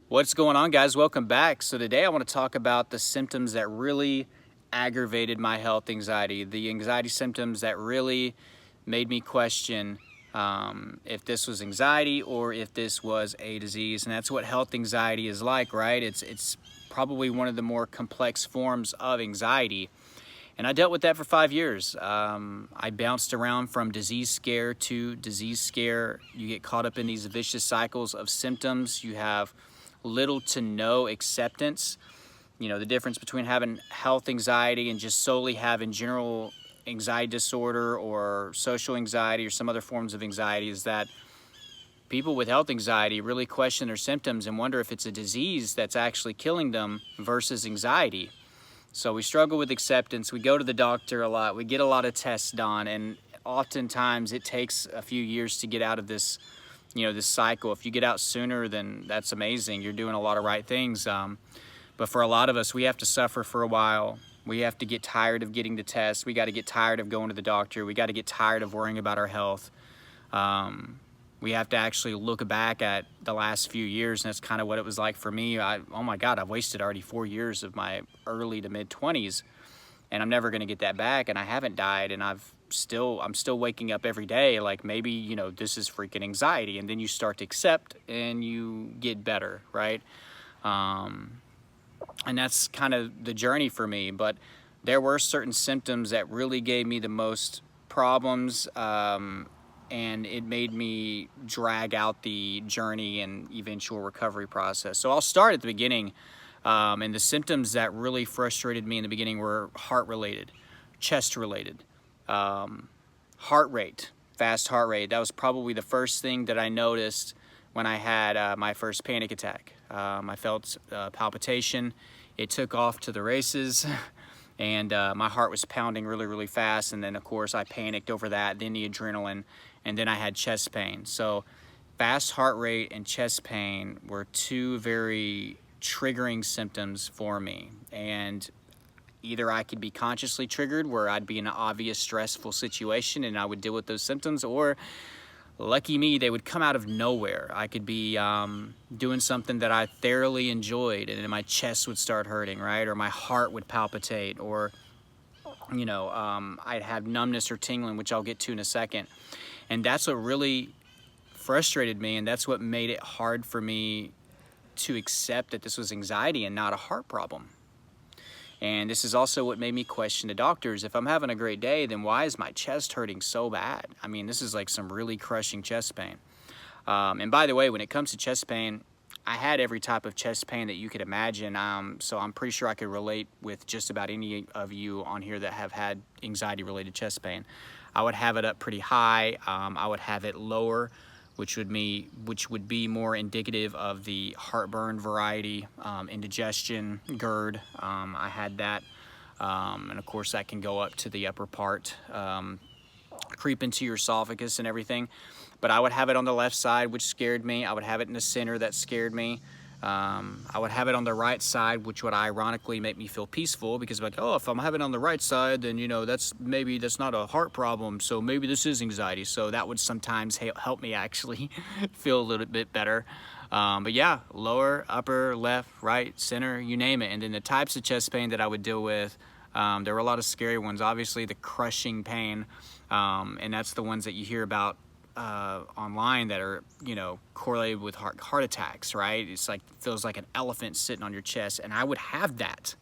What's going on, guys? Welcome back. So today I want to talk about the symptoms that really aggravated my health anxiety, the anxiety symptoms that really made me question if this was anxiety or if this was a disease. And that's what health anxiety is like, right? It's probably one of the more complex forms of anxiety. And I dealt with that for 5 years. I bounced around from disease scare to disease scare. You get caught up in these vicious cycles of symptoms. You have little to no acceptance. You know, the difference between having health anxiety and just solely having general anxiety disorder or social anxiety or some other forms of anxiety is that people with health anxiety really question their symptoms and wonder if it's a disease that's actually killing them versus anxiety. So we struggle with acceptance. We go to the doctor a lot. We get a lot of tests done, and oftentimes it takes a few years to get out of this this cycle. If you get out sooner, then that's amazing. You're doing a lot of right things. But for a lot of us, we have to suffer for a while. We have to get tired of getting the tests. We got to get tired of going to the doctor. We got to get tired of worrying about our health. We have to actually look back at the last few years, and that's kind of what it was like for me. Oh my God, I've wasted already 4 years of my early to mid 20s, and I'm never going to get that back. And I haven't died, and I'm still waking up every day like maybe this is freaking anxiety, and then you start to accept and you get better, right? And that's kind of the journey for me. But there were certain symptoms that really gave me the most problems, and it made me drag out the journey and eventual recovery process. So I'll start at the beginning. And the symptoms that really frustrated me in the beginning were heart related, chest related, heart rate, fast heart rate. That was probably the first thing that I noticed when I had my first panic attack. I felt palpitation. It took off to the races, and my heart was pounding really, really fast. And then, of course, I panicked over that, then the adrenaline, and then I had chest pain. So fast heart rate and chest pain were two very triggering symptoms for me. And either I could be consciously triggered, where I'd be in an obvious stressful situation and I would deal with those symptoms, or lucky me, they would come out of nowhere. I could be doing something that I thoroughly enjoyed, and then my chest would start hurting, right? Or my heart would palpitate, or I'd have numbness or tingling, which I'll get to in a second. And that's what really frustrated me, and that's what made it hard for me to accept that this was anxiety and not a heart problem. And this is also what made me question the doctors. If I'm having a great day, then why is my chest hurting so bad? I mean, this is like some really crushing chest pain. And by the way, when it comes to chest pain, I had every type of chest pain that you could imagine. So I'm pretty sure I could relate with just about any of you on here that have had anxiety-related chest pain. I would have it up pretty high. I would have it lower, which would be more indicative of the heartburn variety, indigestion, GERD. I had that, and of course that can go up to the upper part, creep into your esophagus and everything. But I would have it on the left side, which scared me. I would have it in the center, that scared me. I would have it on the right side, which would ironically make me feel peaceful, because like, oh, if I'm having it on the right side, then that's not a heart problem, so maybe this is anxiety. So that would sometimes help me actually feel a little bit better. But yeah, lower, upper, left, right, center, you name it. And then the types of chest pain that I would deal with, there were a lot of scary ones. Obviously the crushing pain, and that's the ones that you hear about online that are correlated with heart attacks, right? It's like, feels like an elephant sitting on your chest, and I would have that.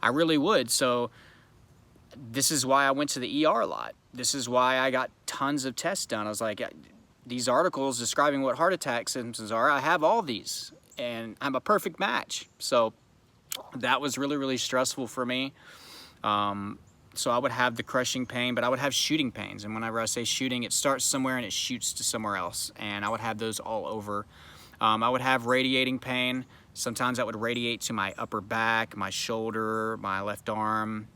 I really would. So this is why I went to the ER a lot. This is why I got tons of tests done. I was like, these articles describing what heart attack symptoms are, I have all these, and I'm a perfect match. So that was really, really stressful for me. So I would have the crushing pain, but I would have shooting pains. And whenever I say shooting, it starts somewhere and it shoots to somewhere else. And I would have those all over. I would have radiating pain. Sometimes that would radiate to my upper back, my shoulder, my left arm,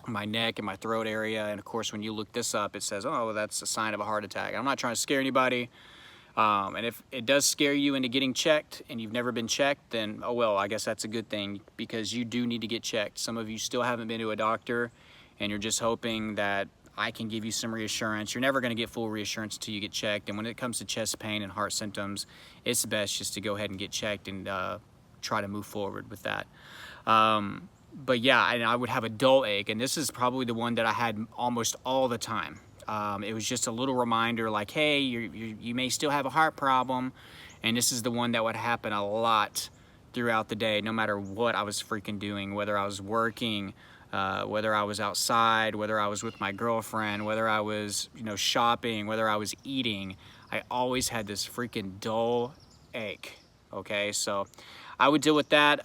my neck and my throat area. And of course, when you look this up, it says, oh, well, that's a sign of a heart attack. I'm not trying to scare anybody. And if it does scare you into getting checked and you've never been checked, then, oh well, I guess that's a good thing, because you do need to get checked. Some of you still haven't been to a doctor, and you're just hoping that I can give you some reassurance. You're never going to get full reassurance until you get checked. And when it comes to chest pain and heart symptoms, it's best just to go ahead and get checked and try to move forward with that. But yeah, and I would have a dull ache, and this is probably the one that I had almost all the time. It was just a little reminder like, hey, you may still have a heart problem, and this is the one that would happen a lot throughout the day, no matter what I was freaking doing, whether I was working, whether I was outside, whether I was with my girlfriend, whether I was, shopping, whether I was eating. I always had this freaking dull ache, okay? So I would deal with that.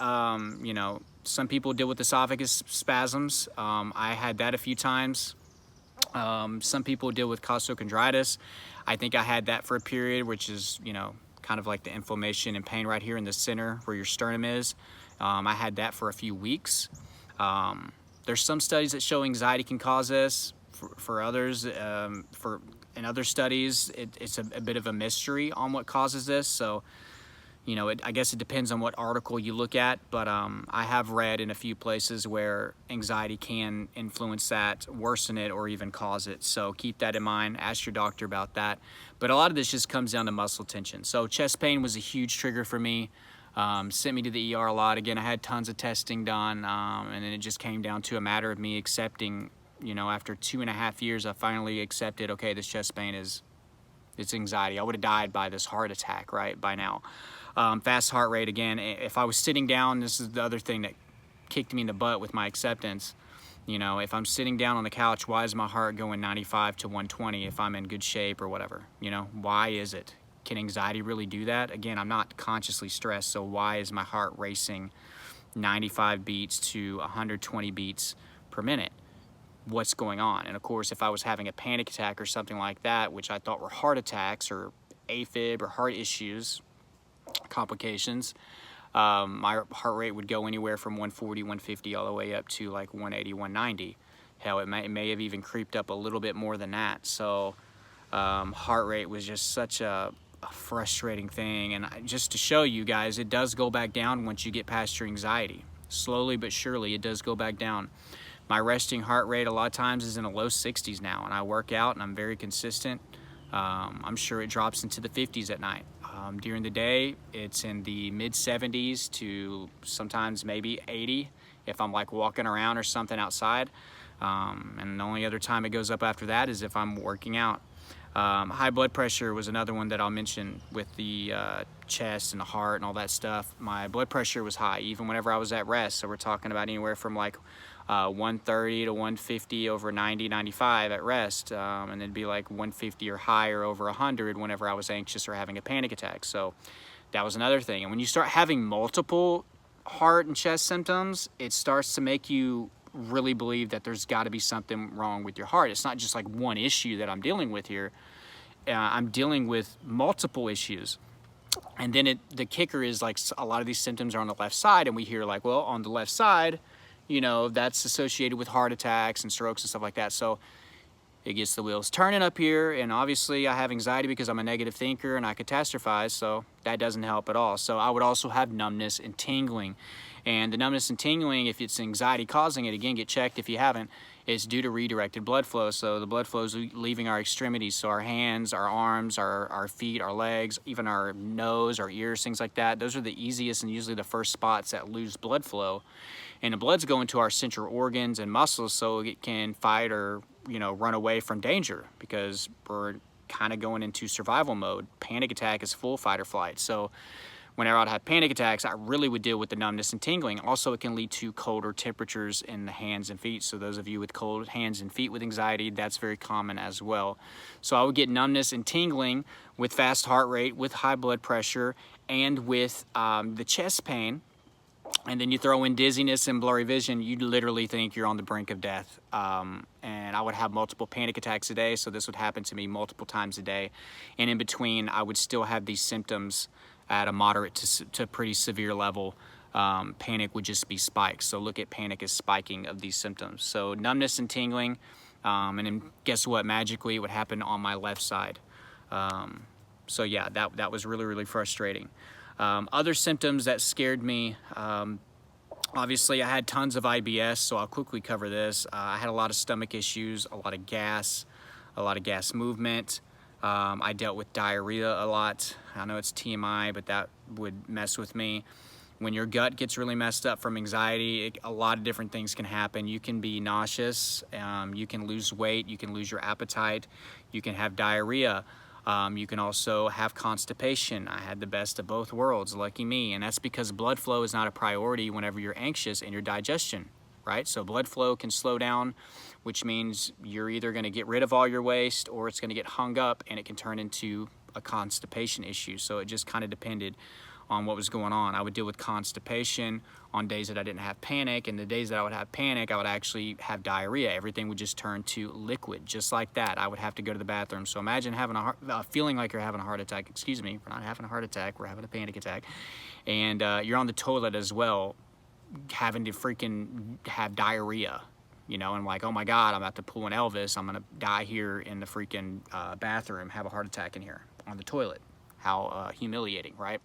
Some people deal with esophagus spasms. I had that a few times. Some people deal with costochondritis. I think I had that for a period, which is, kind of like the inflammation and pain right here in the center where your sternum is. I had that for a few weeks. There's some studies that show anxiety can cause this. For others, in other studies, it's a bit of a mystery on what causes this. So, I guess it depends on what article you look at, but I have read in a few places where anxiety can influence that, worsen it, or even cause it. So keep that in mind. Ask your doctor about that. But a lot of this just comes down to muscle tension. So chest pain was a huge trigger for me. Sent me to the ER a lot. Again, I had tons of testing done, and then it just came down to a matter of me accepting, after 2.5 years, I finally accepted, okay, this chest pain it's anxiety. I would have died by this heart attack, right, by now. Fast heart rate, again, if I was sitting down, this is the other thing that kicked me in the butt with my acceptance. If I'm sitting down on the couch, why is my heart going 95 to 120 if I'm in good shape or whatever? Why is it? Can anxiety really do that? Again, I'm not consciously stressed, so why is my heart racing 95 beats to 120 beats per minute? What's going on? And of course, if I was having a panic attack or something like that, which I thought were heart attacks or AFib or heart issues, complications, my heart rate would go anywhere from 140, 150 all the way up to like 180, 190. Hell, it may have even creeped up a little bit more than that. So heart rate was just such a frustrating thing. And just to show you guys, it does go back down once you get past your anxiety. Slowly but surely, it does go back down. My resting heart rate a lot of times is in the low 60s now, and I work out and I'm very consistent. I'm sure it drops into the 50s at night. During the day, it's in the mid 70s to sometimes maybe 80 if I'm like walking around or something outside. And the only other time it goes up after that is if I'm working out. High blood pressure was another one that I'll mention with the chest and the heart and all that stuff. My blood pressure was high even whenever I was at rest. So we're talking about anywhere from like 130 to 150 over 90, 95 at rest, and then be like 150 or higher over 100 whenever I was anxious or having a panic attack. So that was another thing. And when you start having multiple heart and chest symptoms, it starts to make you really believe that there's got to be something wrong with your heart. It's not just like one issue that I'm dealing with here. I'm dealing with multiple issues. And then the kicker is like a lot of these symptoms are on the left side, and we hear like, well, on the left side, that's associated with heart attacks and strokes and stuff like that. So it gets the wheels turning up here, and obviously I have anxiety because I'm a negative thinker and I catastrophize, so that doesn't help at all. So I would also have numbness and tingling. And the numbness and tingling, if it's anxiety causing it, again, get checked if you haven't, is due to redirected blood flow. So the blood flow is leaving our extremities, so our hands, our arms, our feet, our legs, even our nose, our ears, things like that. Those are the easiest and usually the first spots that lose blood flow. And the blood's going to our central organs and muscles so it can fight or, run away from danger, because we're kind of going into survival mode. Panic attack is full fight or flight. So whenever I'd have panic attacks, I really would deal with the numbness and tingling. Also, it can lead to colder temperatures in the hands and feet. So those of you with cold hands and feet with anxiety, that's very common as well. So I would get numbness and tingling with fast heart rate, with high blood pressure, and with the chest pain. And then you throw in dizziness and blurry vision, you literally think you're on the brink of death. And I would have multiple panic attacks a day, so this would happen to me multiple times a day. And in between, I would still have these symptoms at a moderate to pretty severe level. Panic would just be spikes. So look at panic as spiking of these symptoms. So numbness and tingling, and then guess what? Magically, it would happen on my left side. So yeah, that was really, really frustrating. Other symptoms that scared me, Obviously, I had tons of IBS, so I'll quickly cover this. I had a lot of stomach issues, a lot of gas movement. I dealt with diarrhea a lot. I know it's TMI, but that would mess with me. When your gut gets really messed up from anxiety, a lot of different things can happen. You can be nauseous, you can lose weight, you can lose your appetite, you can have diarrhea. You can also have constipation. I had the best of both worlds, lucky me. And that's because blood flow is not a priority whenever you're anxious in your digestion, right? So blood flow can slow down, which means you're either going to get rid of all your waste or it's going to get hung up and it can turn into a constipation issue. So it just kind of depended on what was going on. I would deal with constipation on days that I didn't have panic, and the days that I would have panic, I would actually have diarrhea. Everything would just turn to liquid, just like that. I would have to go to the bathroom. So imagine having feeling like you're having a heart attack. Excuse me, we're not having a heart attack, we're having a panic attack. And you're on the toilet as well, having to freaking have diarrhea, you know, and like, oh my God, I'm about to pull an Elvis. I'm gonna die here in the freaking bathroom, have a heart attack in here on the toilet. How humiliating, right?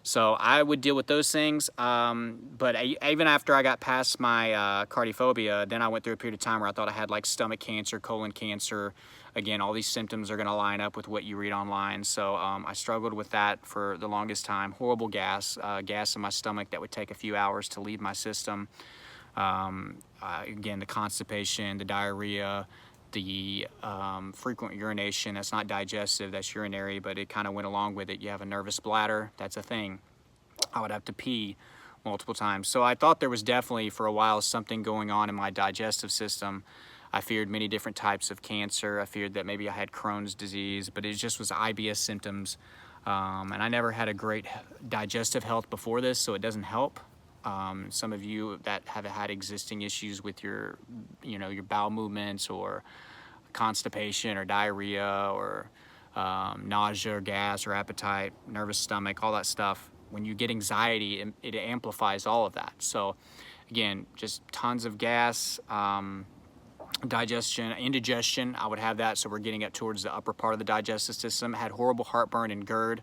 So I would deal with those things, but even after I got past my cardiophobia, then I went through a period of time where I thought I had like stomach cancer, colon cancer. Again, all these symptoms are going to line up with what you read online. So I struggled with that for the longest time. Horrible gas in my stomach that would take a few hours to leave my system. Again, the constipation, the diarrhea, the frequent urination. That's not digestive, that's urinary, but it kind of went along with it. You have a nervous bladder, that's a thing. I would have to pee multiple times. So I thought there was definitely for a while something going on in my digestive system. I feared many different types of cancer. I feared that maybe I had Crohn's disease, but it just was IBS symptoms. And I never had a great digestive health before this, so it doesn't help. Some of you that have had existing issues with your bowel movements or constipation or diarrhea or nausea or gas or appetite, nervous stomach, all that stuff, when you get anxiety, it amplifies all of that. So again, just tons of gas, digestion, indigestion, I would have that. So we're getting up towards the upper part of the digestive system. I had horrible heartburn and GERD.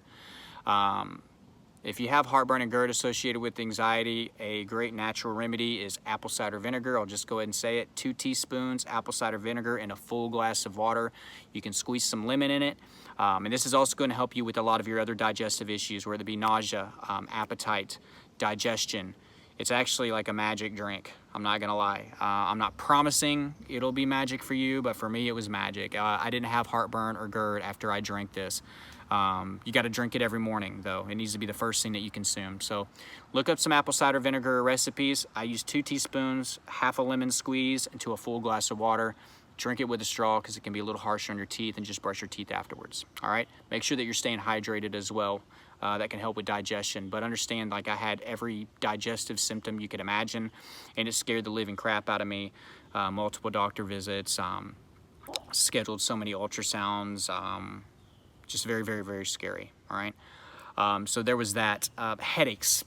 If you have heartburn and GERD associated with anxiety, a great natural remedy is apple cider vinegar. I'll just go ahead and say it. 2 teaspoons apple cider vinegar in a full glass of water. You can squeeze some lemon in it. And this is also going to help you with a lot of your other digestive issues, whether it be nausea, appetite, digestion. It's actually like a magic drink. I'm not gonna lie. I'm not promising it'll be magic for you, but for me it was magic. I didn't have heartburn or GERD after I drank this. You got to drink it every morning though. It needs to be the first thing that you consume. So look up some apple cider vinegar recipes. I use 2 teaspoons, half a lemon squeeze into a full glass of water. Drink it with a straw because it can be a little harsher on your teeth, and just brush your teeth afterwards. All right, make sure that you're staying hydrated as well. That can help with digestion, but understand, like, I had every digestive symptom you could imagine, and it scared the living crap out of me. Multiple doctor visits, scheduled so many ultrasounds, just very, very, very scary. All right, so there was that. Headaches.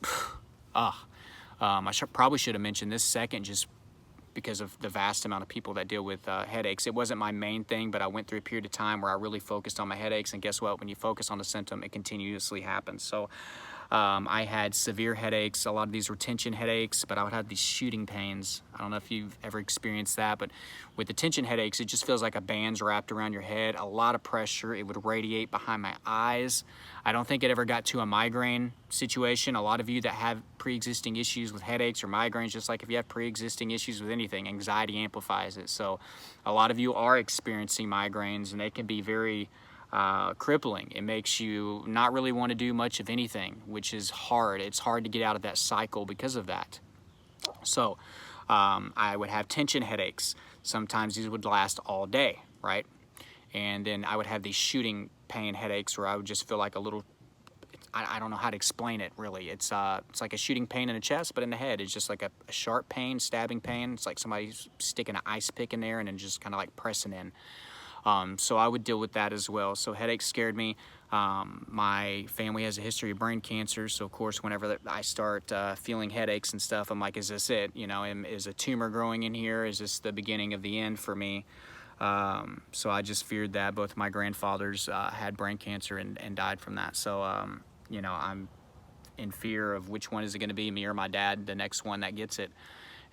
I probably should have mentioned this second, just because of the vast amount of people that deal with headaches. It wasn't my main thing, but I went through a period of time where I really focused on my headaches, and guess what? When you focus on a symptom, it continuously happens. So I had severe headaches. A lot of these were tension headaches, but I would have these shooting pains. I don't know if you've ever experienced that, but with the tension headaches, it just feels like a band's wrapped around your head, a lot of pressure. It would radiate behind my eyes. I don't think it ever got to a migraine situation. A lot of you that have pre-existing issues with headaches or migraines, just like if you have pre-existing issues with anything, anxiety amplifies it. So a lot of you are experiencing migraines, and they can be very crippling. It makes you not really want to do much of anything, which is hard. It's hard to get out of that cycle because of that. So I would have tension headaches. Sometimes these would last all day, right? And then I would have these shooting pain headaches where I would just feel like a little, I don't know how to explain it really. It's like a shooting pain in the chest, but in the head. It's just like a sharp pain, stabbing pain. It's like somebody's sticking an ice pick in there and then just kind of like pressing in. So I would deal with that as well. So headaches scared me. My family has a history of brain cancer, so of course whenever I start feeling headaches and stuff, I'm like, is this it? You know, is a tumor growing in here? Is this the beginning of the end for me? So I just feared that. Both my grandfathers had brain cancer and died from that. So you know, in fear of which one is it going to be, me or my dad, the next one that gets it.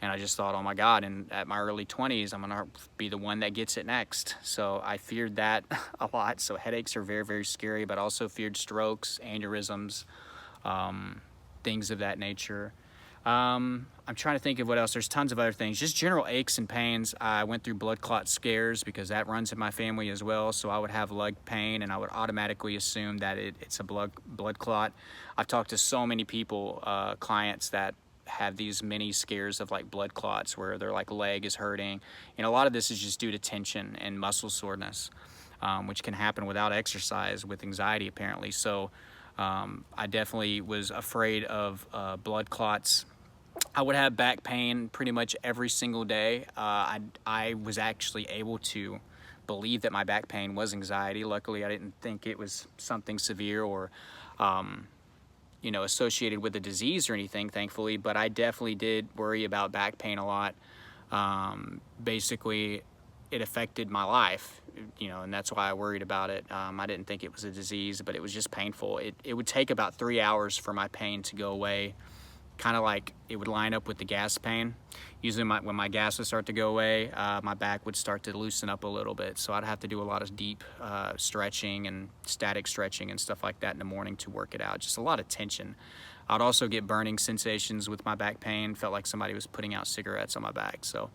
And I just thought, oh my God, and at my early 20s, I'm gonna be the one that gets it next. So I feared that a lot. So headaches are very, very scary, but also feared strokes, aneurysms, things of that nature. I'm trying to think of what else. There's tons of other things. Just general aches and pains. I went through blood clot scares because that runs in my family as well. So I would have leg pain and I would automatically assume that it's a blood clot. I've talked to so many people, clients that have these mini scares of like blood clots where their like leg is hurting. And a lot of this is just due to tension and muscle soreness, which can happen without exercise with anxiety apparently. So I definitely was afraid of blood clots. I would have back pain pretty much every single day. I was actually able to believe that my back pain was anxiety. Luckily, I didn't think it was something severe or you know, associated with a disease or anything, thankfully, but I definitely did worry about back pain a lot. Basically, it affected my life, you know, and that's why I worried about it. I didn't think it was a disease, but it was just painful. It would take about 3 hours for my pain to go away, kind of like it would line up with the gas pain. Usually when my gas would start to go away, my back would start to loosen up a little bit. So I'd have to do a lot of deep stretching and static stretching and stuff like that in the morning to work it out. Just a lot of tension. I'd also get burning sensations with my back pain. Felt like somebody was putting out cigarettes on my back. So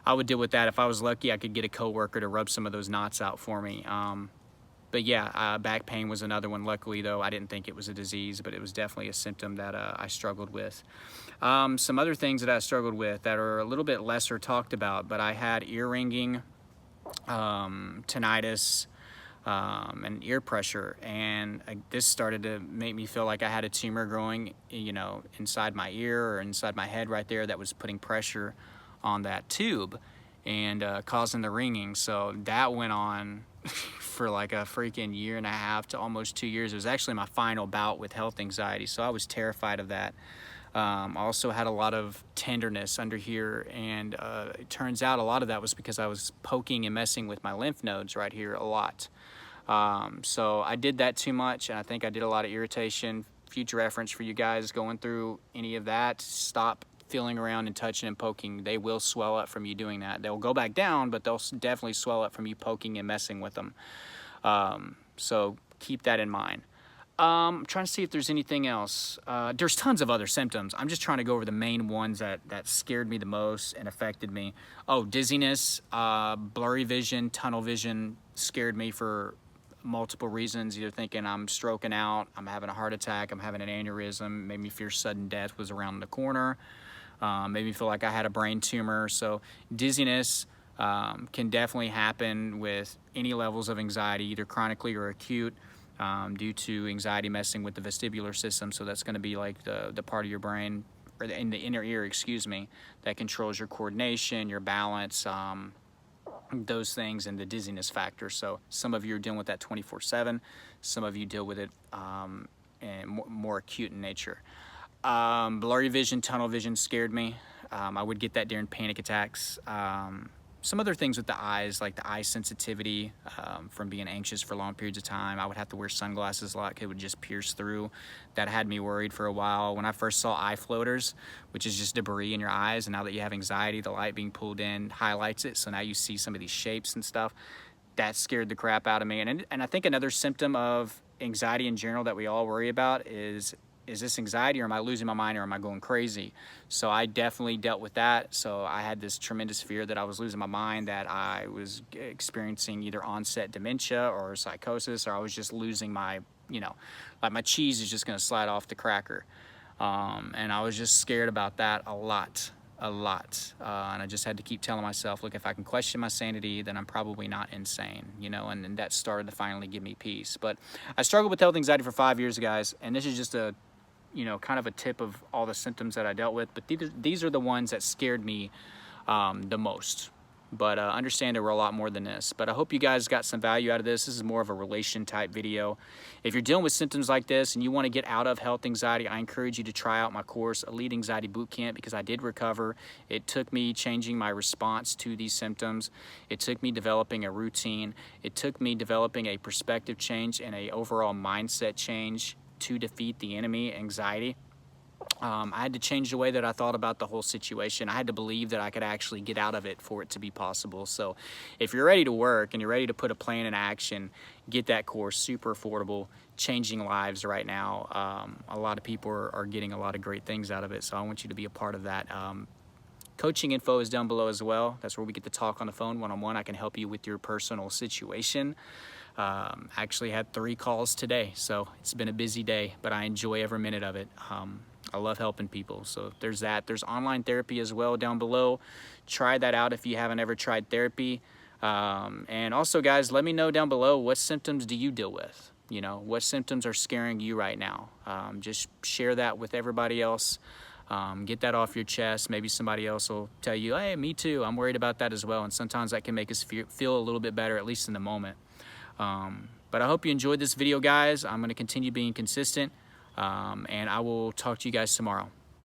I would deal with that. If I was lucky, I could get a coworker to rub some of those knots out for me. But yeah, back pain was another one. Luckily, though, I didn't think it was a disease, but it was definitely a symptom that I struggled with. Some other things that I struggled with that are a little bit lesser talked about, but I had ear ringing, tinnitus, and ear pressure. And this started to make me feel like I had a tumor growing, you know, inside my ear or inside my head right there that was putting pressure on that tube and causing the ringing. So that went on for like a freaking 1.5 years to almost 2 years. It was actually my final bout with health anxiety, so I was terrified of that. I also had a lot of tenderness under here, and it turns out a lot of that was because I was poking and messing with my lymph nodes right here a lot. So I did that too much, and I think I did a lot of irritation. Future reference for you guys going through any of that, stop feeling around and touching and poking. They will swell up from you doing that. They'll go back down, but they'll definitely swell up from you poking and messing with them. So keep that in mind. I'm trying to see if there's anything else. There's tons of other symptoms. I'm just trying to go over the main ones that scared me the most and affected me. Oh, dizziness, blurry vision, tunnel vision scared me for multiple reasons. Either thinking I'm stroking out, I'm having a heart attack, I'm having an aneurysm, made me fear sudden death was around the corner. Made me feel like I had a brain tumor. So dizziness can definitely happen with any levels of anxiety, either chronically or acute, due to anxiety messing with the vestibular system. So that's going to be like the part of your brain, or in the inner ear, excuse me, that controls your coordination, your balance, those things, and the dizziness factor. So some of you are dealing with that 24/7. Some of you deal with it and more acute in nature. Blurry vision, tunnel vision scared me. I would get that during panic attacks. Some other things with the eyes, like the eye sensitivity from being anxious for long periods of time. I would have to wear sunglasses a lot. It would just pierce through. That had me worried for a while. When I first saw eye floaters, which is just debris in your eyes, and now that you have anxiety, the light being pulled in highlights it. So now you see some of these shapes and stuff. That scared the crap out of me. And I think another symptom of anxiety in general that we all worry about is this anxiety, or am I losing my mind, or am I going crazy? So I definitely dealt with that. So I had this tremendous fear that I was losing my mind, that I was experiencing either onset dementia or psychosis, or I was just losing my, you know, like my cheese is just gonna slide off the cracker. And I was just scared about that a lot. And I just had to keep telling myself, look, if I can question my sanity, then I'm probably not insane, you know, and that started to finally give me peace. But I struggled with health anxiety for 5 years, guys, and this is just a, you know, kind of a tip of all the symptoms that I dealt with, but these are the ones that scared me the most. But understand there were a lot more than this. But I hope you guys got some value out of this. This is more of a relation type video. If you're dealing with symptoms like this and you want to get out of health anxiety, I encourage you to try out my course, Elite Anxiety Bootcamp, because I did recover. It took me changing my response to these symptoms. It took me developing a routine. It took me developing a perspective change and a overall mindset change to defeat the enemy, anxiety. I had to change the way that I thought about the whole situation. I had to believe that I could actually get out of it for it to be possible. So if you're ready to work and you're ready to put a plan in action, get that course. Super affordable, changing lives right now. A lot of people are getting a lot of great things out of it, so I want you to be a part of that. Coaching info is down below as well. That's where we get to talk on the phone one-on-one. I can help you with your personal situation. Actually had 3 calls today, so it's been a busy day, but I enjoy every minute of it. I love helping people. So there's that. There's online therapy as well down below. Try that out if you haven't ever tried therapy. And also, guys, let me know down below, what symptoms do you deal with? You know, what symptoms are scaring you right now? Just share that with everybody else. Get that off your chest. Maybe somebody else will tell you, hey, me too, I'm worried about that as well. And sometimes that can make us feel a little bit better, at least in the moment. But I hope you enjoyed this video, guys. I'm going to continue being consistent, and I will talk to you guys tomorrow.